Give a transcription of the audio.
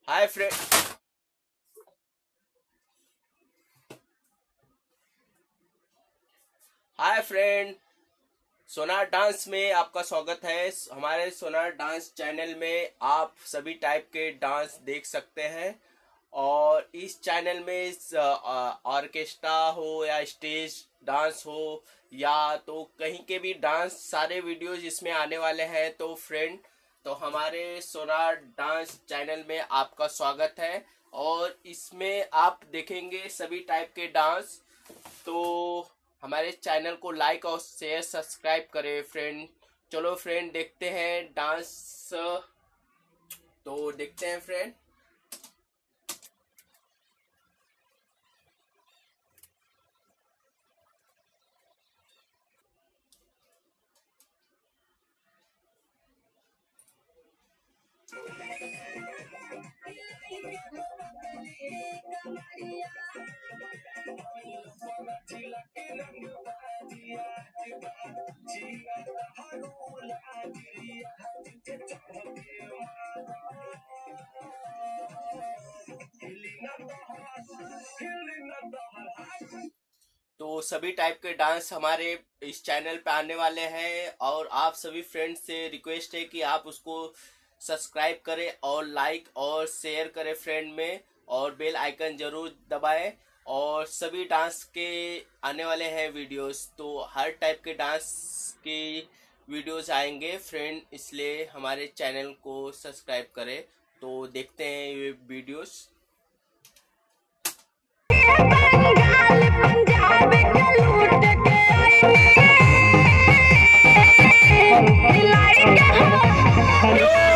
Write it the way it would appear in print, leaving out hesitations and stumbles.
Hi friend. Hi friend, सोनार dance में आपका स्वागत है। हमारे सोनार डांस चैनल में आप सभी टाइप के डांस देख सकते हैं। और इस चैनल में ऑर्केस्ट्रा हो या स्टेज डांस हो या तो कहीं के भी डांस, सारे वीडियोज इसमें आने वाले हैं। तो फ्रेंड, तो हमारे सोनार डांस चैनल में आपका स्वागत है और इसमें आप देखेंगे सभी टाइप के डांस। तो हमारे चैनल को लाइक और शेयर सब्सक्राइब करें फ्रेंड। चलो फ्रेंड, देखते हैं डांस। तो देखते हैं फ्रेंड। तो सभी टाइप के डांस हमारे इस चैनल पे आने वाले हैं और आप सभी फ्रेंड्स से रिक्वेस्ट है कि आप उसको सब्सक्राइब करें और लाइक और शेयर करें फ्रेंड में, और बेल आइकन जरूर दबाएं। और सभी डांस के आने वाले हैं वीडियोस, तो हर टाइप के डांस की वीडियोस आएंगे फ्रेंड, इसलिए हमारे चैनल को सब्सक्राइब करें। तो देखते हैं ये वीडियोस। बंगाल पंजाब के लूट के हिलाई के